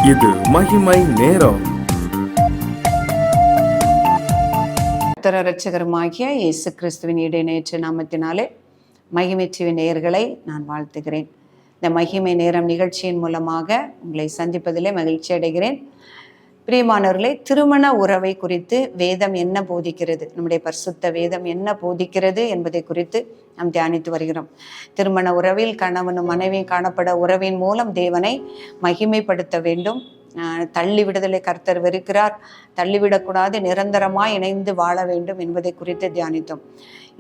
இது மகிமை நேரம். இரட்சகருமாகிய இயேசு கிறிஸ்துவின் இடைநேற்ற நாமத்தினாலே மகிமைச்சுவி நேயர்களை நான் வாழ்த்துகிறேன். இந்த மகிமை நேரம் நிகழ்ச்சியின் மூலமாக உங்களை சந்திப்பதிலே மகிழ்ச்சி அடைகிறேன். பிரியமானவர்களே, திருமண உறவை குறித்து வேதம் என்ன போதிக்கிறது, நம்முடைய பரிசுத்த வேதம் என்ன போதிக்கிறது என்பதை குறித்து நாம் தியானித்து வருகிறோம். திருமண உறவில் கணவனும் மனைவியும் காணப்பட உறவின் மூலம் தேவனை மகிமைப்படுத்த வேண்டும். தள்ளிவிடுதலை கர்த்தர் வெறுக்கிறார், தள்ளிவிடக்கூடாது, நிரந்தரமாய் இணைந்து வாழ வேண்டும் என்பதை குறித்து தியானித்தோம்.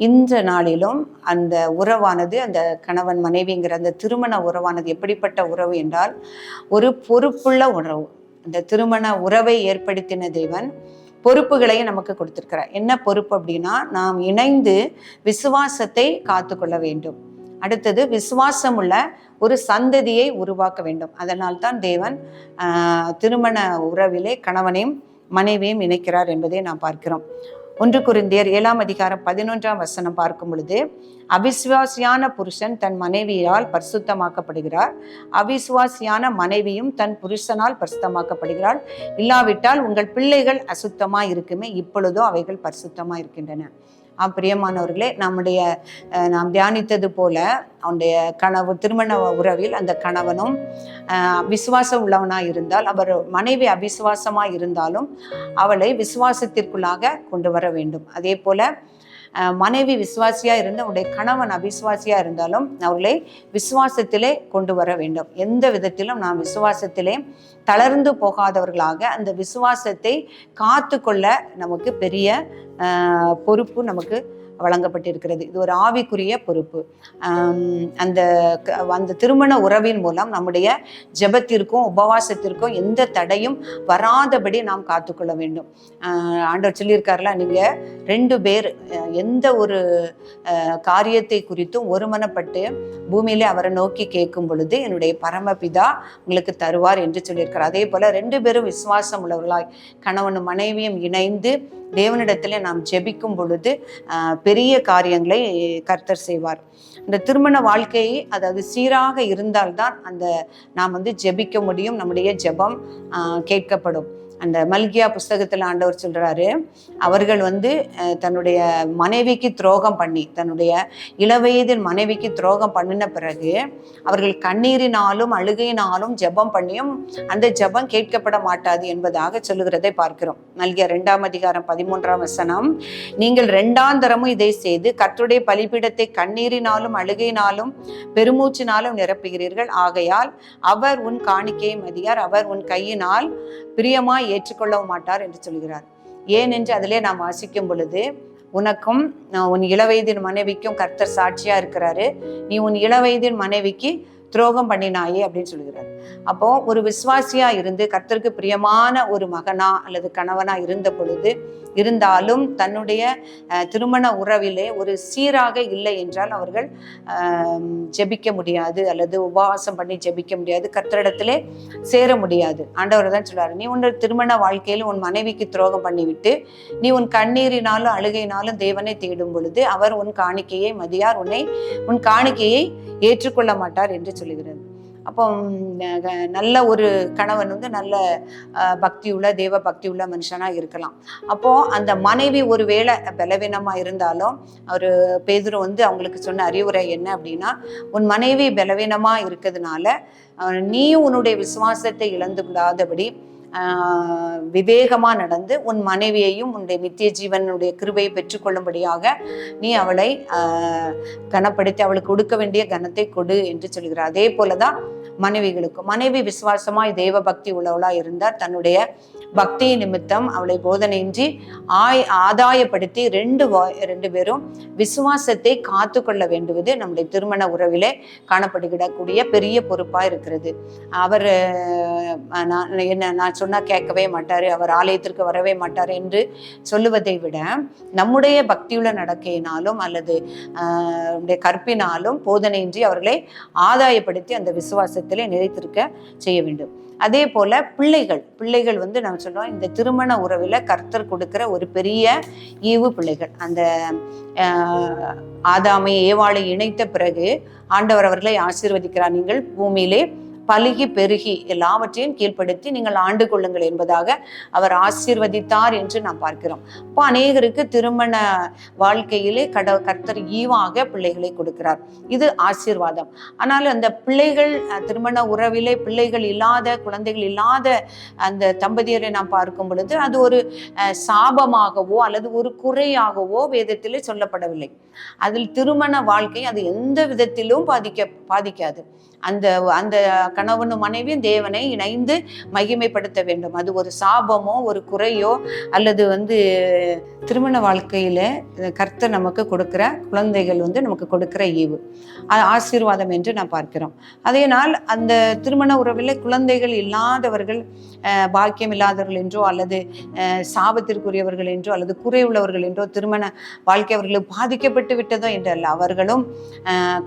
இந்த நாளிலும் அந்த உறவானது, அந்த கணவன் மனைவிங்கிற அந்த திருமண உறவானது எப்படிப்பட்ட உறவு என்றால் ஒரு பொறுப்புள்ள உறவு. அந்த திருமண உறவை ஏற்படுத்தின தேவன் பொறுப்புகளையும் நமக்கு கொடுத்திருக்கிறார். என்ன பொறுப்பு அப்படின்னா, நாம் இணைந்து விசுவாசத்தை காத்து கொள்ள வேண்டும். அடுத்தது, விசுவாசம் உள்ள ஒரு சந்ததியை உருவாக்க வேண்டும். அதனால்தான் தேவன் திருமண உறவிலே கணவனையும் மனைவியும் இணைக்கிறார் என்பதை நாம் பார்க்கிறோம். 1 கொரிந்தியர் 7:11 பார்க்கும் பொழுது, அவிசுவாசியான புருஷன் தன் மனைவியால் பரிசுத்தமாக்கப்படுகிறார், அவிசுவாசியான மனைவியும் தன் புருஷனால் பரிசுத்தமாக்கப்படுகிறாள். இல்லாவிட்டால் உங்கள் பிள்ளைகள் அசுத்தமாய் இருக்குமே, இப்பொழுதோ அவைகள் பரிசுத்தமாய் இருக்கின்றன. பிரியமானவர்களே, நாம் தியானித்தது போல அவனுடைய திருமண உறவில் அந்த கணவனும் விசுவாசம் உள்ளவனாய் இருந்தால், அவர் மனைவி அவிசுவாசமாய் இருந்தாலும் அவளை விசுவாசத்திற்குள்ளாக கொண்டு வர வேண்டும். அதே போல மனைவி விசுவாசியா இருந்து அவருடைய கணவன் அவிசுவாசியா இருந்தாலும் அவர்களை விசுவாசத்திலே கொண்டு வர வேண்டும். எந்த விதத்திலும் நாம் விசுவாசத்திலே தளர்ந்து போகாதவர்களாக அந்த விசுவாசத்தை காத்து கொள்ள நமக்கு பெரிய பொறுப்பு நமக்கு வழங்கப்பட்டிருக்கிறது. இது ஒரு ஆவிக்குரிய பொறுப்பு. அந்த திருமண உறவின் மூலம் நம்முடைய ஜெபத்திற்கும் உபவாசத்திற்கும் எந்த தடையும் வராதபடி நாம் காத்துக்கொள்ள வேண்டும். ஆண்டவர் சொல்லியிருக்காருல, நீங்க 2 பேர் எந்த ஒரு காரியத்தை குறித்தும் ஒருமனப்பட்டு பூமியிலே அவரை நோக்கி கேட்கும் பொழுது என்னுடைய பரமபிதா உங்களுக்கு தருவார் என்று சொல்லியிருக்கார். அதே போல 2 பேரும் விசுவாசம் உள்ளவர்களாய் கணவனும் மனைவியும் இணைந்து தேவனிடத்திலே நாம் ஜெபிக்கும் பொழுது பெரிய காரியங்களை கர்த்தர் செய்வார். இந்த திருமண வாழ்க்கை அதாவது சீராக இருந்தால்தான் நாம் ஜெபிக்க முடியும், நம்முடைய ஜெபம் கேட்கப்படும். அந்த மல்கியா புஸ்தகத்தில் ஆண்டவர் சொல்றாரு, அவர்கள் தன்னுடைய மனைவிக்கு துரோகம் பண்ணி, தன்னுடைய இளவயதின் மனைவிக்கு துரோகம் பண்ணின பிறகு அவர்கள் கண்ணீரினாலும் அழுகையினாலும் ஜெபம் பண்ணியும் அந்த ஜெபம் கேட்கப்பட மாட்டாது என்பதாக சொல்லுகிறதை பார்க்கிறோம். மல்கியா 2:13 நீங்கள் 2ஆம் தரமும் இதை செய்து கர்த்தருடைய பலிபீடத்தை கண்ணீரினாலும் அழுகையினாலும் பெருமூச்சினாலும் நிரப்புகிறீர்கள். ஆகையால் அவர் உன் காணிக்கையை மதியார், அவர் உன் கையினால் பிரியமாய் ஏற்றுக்கொள்ளவும் மாட்டார் என்று சொல்கிறார். ஏனென்று அதிலே நாம் வாசிக்கும் பொழுது, உனக்கும் உன் இளவயதின் மனைவிக்கும் கர்த்தர் சாட்சியா இருக்கிறாரு, நீ உன் இளவயதின் மனைவிக்கு துரோகம் பண்ணினாயே அப்படின்னு சொல்கிறார். அப்போ ஒரு விசுவாசியா இருந்து கர்த்தருக்கு பிரியமான ஒரு மகனா அல்லது கணவனா இருந்த பொழுது இருந்தாலும் தன்னுடைய திருமண உறவிலே ஒரு சீராக இல்லை என்றால் அவர்கள் ஜெபிக்க முடியாது, அல்லது உபவாசம் பண்ணி ஜெபிக்க முடியாது, கர்த்தரிடத்திலே சேர முடியாது. ஆண்டவர் தான் சொல்றாரு, நீ உன் திருமண வாழ்க்கையில் உன் மனைவிக்கு துரோகம் பண்ணிவிட்டு நீ உன் கண்ணீரினாலும் அழுகையினாலும் தேவனை தேடும் பொழுது அவர் உன் காணிக்கையை மதியார், உன் காணிக்கையை ஏற்றுக்கொள்ள மாட்டார் என்று சொல்லுகிறது. அப்போ நல்ல ஒரு கணவன் நல்ல பக்தியுள்ள தேவ பக்தியுள்ள மனுஷனா இருக்கலாம். அப்போ அந்த மனைவி ஒருவேளை பலவீனமா இருந்தாலும் அவர் பேதுரு அவங்களுக்கு சொன்ன அறிவுரை என்ன அப்படின்னா, உன் மனைவி பலவீனமா இருக்கிறதுனால நீயும் உன்னுடைய விசுவாசத்தை இழந்து விடாதபடி விவேகமா நடந்து உன் மனைவியையும் உன்னுடைய நித்திய ஜீவனுடைய கிருபையை பெற்றுக்கொள்ளும்படியாக நீ அவளை கனப்படுத்தி அவளுக்கு கொடுக்க வேண்டிய கனத்தை கொடு என்று சொல்கிறார். அதே போலதான் மனைவிகளுக்கும், மனைவி விசுவாசமாய் தேவ பக்தி உள்ளவளா இருந்தார், தன்னுடைய பக்தி நிமித்தம் அவளை போதனையின்றி ஆதாயப்படுத்தி 2 பேரும் விசுவாசத்தை காத்து கொள்ள வேண்டுவது நம்முடைய திருமண உறவிலே காணப்படுகிடக்கூடிய பெரிய பொறுப்பா இருக்கிறது. அவர் நான் சொன்னா கேட்கவே மாட்டாரு, அவர் ஆலயத்திற்கு வரவே மாட்டார் என்று சொல்லுவதை விட நம்முடைய பக்தியுள்ள நடக்கையினாலும் அல்லது கற்பினாலும் போதனையின்றி அவர்களை ஆதாயப்படுத்தி அந்த விசுவாசத்திலே நிலைத்திருக்க செய்ய வேண்டும். அதே போல பிள்ளைகள் நம்ம சொல்றோம், இந்த திருமண உறவுல கர்த்தர் கொடுக்கிற ஒரு பெரிய ஈவு பிள்ளைகள். அந்த ஆதாமை ஏவாளை இணைத்த பிறகு ஆண்டவர் அவர்களை ஆசீர்வதிக்கிறார். நீங்கள் பூமியிலே பலுகி பெருகி எல்லாவற்றையும் கீழ்ப்படுத்தி நீங்கள் ஆண்டு கொள்ளுங்கள் என்பதாக அவர் ஆசீர்வதித்தார் என்று நாம் பார்க்கிறோம். இப்போ அநேகருக்கு திருமண வாழ்க்கையிலே கர்த்தர் ஈவாக பிள்ளைகளை கொடுக்கிறார். இது ஆசீர்வாதம். ஆனால் அந்த பிள்ளைகள் திருமண உறவிலே பிள்ளைகள் இல்லாத, குழந்தைகள் இல்லாத அந்த தம்பதியரை நாம் பார்க்கும் பொழுது அது ஒரு சாபமாகவோ அல்லது ஒரு குறையாகவோ வேதத்திலே சொல்லப்படவில்லை. அதில் திருமண வாழ்க்கை அது எந்த விதத்திலும் பாதிக்காது. அந்த அந்த கணவனும் மனைவியும் தேவனை இணைந்து மகிமைப்படுத்த வேண்டும். அது ஒரு சாபமோ ஒரு குறையோ அல்லது திருமண வாழ்க்கையில கர்த்தர் நமக்கு கொடுக்கிற குழந்தைகள் நமக்கு கொடுக்கிற ஈவு, ஆசீர்வாதம் என்று நாம் பார்க்கிறோம். அதேனால் அந்த திருமண உறவில் குழந்தைகள் இல்லாதவர்கள் பாக்கியம் இல்லாதவர்கள் என்றோ அல்லது சாபத்திற்குரியவர்கள் என்றோ அல்லது குறை உள்ளவர்கள் என்றோ திருமண வாழ்க்கை அவர்களுக்கு பாதிக்கப்பட்டு விட்டதோ என்றல்ல. அவர்களும்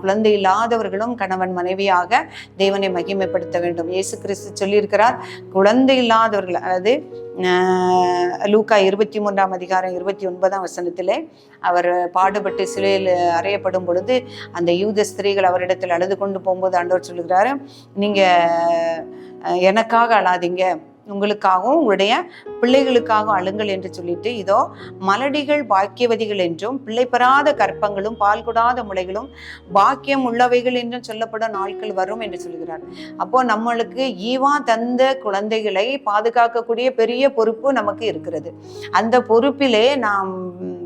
குழந்தை இல்லாதவர்களும் கணவன் மனைவியாக தேவனை மகிமைப்படுத்த வேண்டும். இயேசு கிறிஸ்து சொல்லியிருக்கிறார், குழந்தை இல்லாதவர்கள், அதாவது லூக்கா 23:29 அவர் பாடுபட்டு சிலையில் அறையப்படும் பொழுது அந்த யூத ஸ்திரீகள் அவரிடத்தில் அழுது கொண்டு போகும்போது ஆண்டவர் சொல்லுகிறாரு, நீங்க எனக்காக அழாதீங்க, உங்களுக்காகவும் உங்களுடைய பிள்ளைகளுக்காகவும் அழுங்கள் என்று சொல்லிட்டு, இதோ மலடிகள் பாக்கியவதிகள் என்றும் பிள்ளை பெறாத கற்பங்களும் பால் கொடாத முளைகளும் பாக்கியம் உள்ளவைகள் என்றும் சொல்லப்படும் நாட்கள் வரும் என்று சொல்கிறார். அப்போ நம்மளுக்கு ஈவா தந்த குழந்தைகளை பாதுகாக்கக்கூடிய பெரிய பொறுப்பு நமக்கு இருக்கிறது. அந்த பொறுப்பிலே நாம்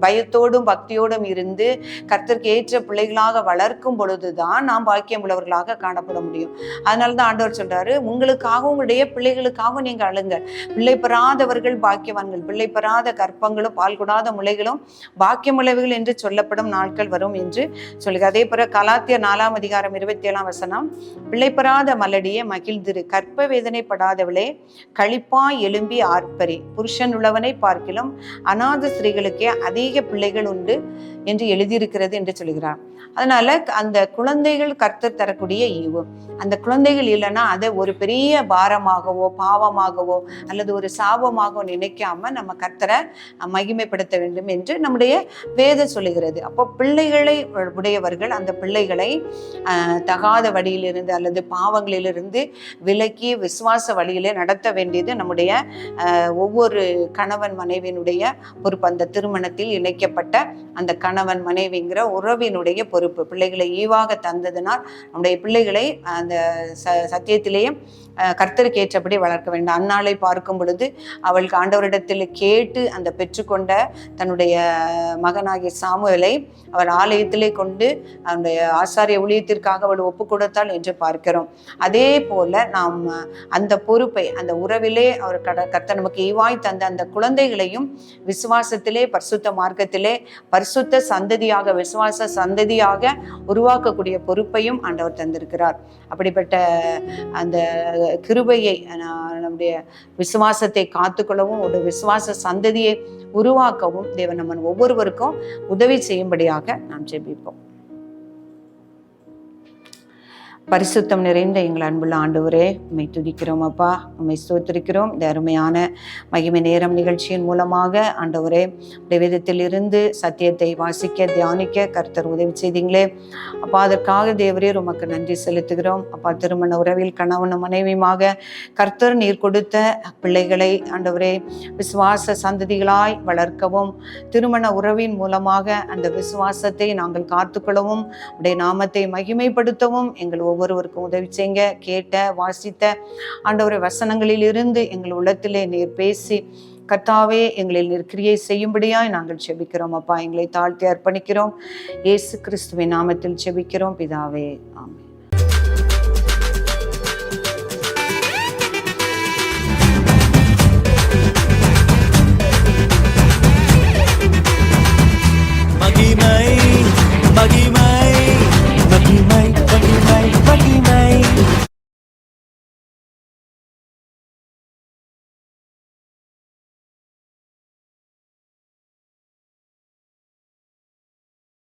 பயத்தோடும் பக்தியோடும் இருந்து கர்த்தருக்கு ஏற்ற பிள்ளைகளாக வளர்க்கும் பொழுதுதான் நாம் பாக்கியம் உள்ளவர்களாக காணப்பட முடியும். அதனாலதான் ஆண்டவர் சொல்றாரு, உங்களுக்காகவும் உங்களுடைய பிள்ளைகளுக்காகவும் நீங்க அழுங்க. பிள்ளை பெறாதவர்கள் பாக்கியவான்கள், பிள்ளை பெறாத கற்பங்களும் பால் கொடாத முளைகளும் பாக்கியமுள்ளவைகள் என்று சொல்லப்படும் நாட்கள் வரும் என்று சொல்லுங்க. அதே போல கலாத்தியர் 4:27 பிள்ளை பெறாத மலடியே மகிழ்ந்திரு, கற்ப வேதனைப்படாதவளே களிப்பாய் எழும்பி ஆர்ப்பரி, புருஷன் உள்ளவனை பார்க்கிலும் அநாத ஸ்திரீகளுக்கே அதிக பிள்ளைகள் உண்டு என்று எழுதியிருக்கிறது என்று சொல்கிறார். அதனால அந்த குழந்தைகள் கர்த்தர் தரக்கூடிய ஈவு. அந்த குழந்தைகள் இல்லைன்னா அதை ஒரு பெரிய பாரமாகவோ பாவமாகவோ அல்லது ஒரு சாபமாகவோ நினைக்காம நம்ம கர்த்தரை மகிமைப்படுத்த வேண்டும் என்று நம்முடைய வேதம் சொல்லுகிறது. அப்போ பிள்ளைகளை உடையவர்கள் அந்த பிள்ளைகளை தகாத வழியிலிருந்து அல்லது பாவங்களிலிருந்து விலக்கி விசுவாச வழியிலே நடத்த வேண்டியது நம்முடைய ஒவ்வொரு கணவன் மனைவியினுடைய பொறுப்பு. அந்த திருமணத்தில் இணைக்கப்பட்ட அந்த கணவன் மனைவிங்கிற உறவினுடைய பொறுப்பு. பிள்ளைகளை ஈவாக தந்ததுனால் நம்முடைய பிள்ளைகளை அந்த சத்தியத்திலேயே கர்த்தருக்கு ஏற்றபடி வளர்க்க வேண்டும். அன்னாளை பார்க்கும் பொழுது அவளுக்கு ஆண்டவரிடத்தில் கேட்டு அந்த பெற்றுக்கொண்ட தன்னுடைய மகனாகிய சாமுவேலை அவள் ஆலயத்திலே கொண்டு அவனுடைய ஆசாரிய ஊழியத்திற்காக அவள் ஒப்பு கொடுத்தாள் என்று பார்க்கிறோம். அதே போல நாம் அந்த பொறுப்பை அந்த உறவிலே அவர் கர்த்தர் நமக்கு ஈவாய் தந்த அந்த குழந்தைகளையும் விசுவாசத்திலே பரிசுத்த மார்க்கத்திலே பரிசுத்த சந்ததியாக விசுவாச சந்ததியாக உருவாக்கக்கூடிய பொறுப்பையும் ஆண்டவர் தந்திருக்கிறார். அப்படிப்பட்ட அந்த கிருபையை நம்முடைய விசுவாசத்தை காத்துக்கொள்ளவும் ஒரு விசுவாச சந்ததியை உருவாக்கவும் தேவன் நம்ம ஒவ்வொருவருக்கும் உதவி செய்யும்படியாக நாம் ஜெபிப்போம். பரிசுத்தம் நிறைந்த எங்கள் அன்புள்ள ஆண்டவரே, உம்மை துதிக்கிறோம் அப்பா, உம்மை ஸ்தோத்திரிக்கிறோம். இந்த அருமையான மகிமை நேரம் நிகழ்ச்சியின் மூலமாக ஆண்டவரே வேதத்தில் இருந்து சத்தியத்தை வாசிக்க தியானிக்க கர்த்தர் உதவி செய்தீங்களே அப்பா, அதற்காக தேவரே உமக்கு நன்றி செலுத்துகிறோம் அப்பா. திருமண உறவில் கணவனும் மனைவியுமாக கர்த்தர் நீர் கொடுத்த பிள்ளைகளை ஆண்டவரே விசுவாச சந்ததிகளாய் வளர்க்கவும், திருமண உறவின் மூலமாக அந்த விசுவாசத்தை நாங்கள் காத்துக்கொள்ளவும், உடைய நாமத்தை மகிமைப்படுத்தவும் எங்கள் ஒவ்வொருவருக்கும் உதவி செய்யுங்க. கேட்ட வாசித்த ஆண்டவரை வசனங்களில் இருந்து எங்கள் உள்ளத்திலே நீர் பேசி கர்த்தாவே எங்களில் நீர் கிரியை செய்யும்படியாய் நாங்கள் செபிக்கிறோம் அப்பா. எங்களை தாழ்த்தி அர்ப்பணிக்கிறோம். இயேசு கிறிஸ்துவின் நாமத்தில் செபிக்கிறோம் பிதாவே, ஆமென்.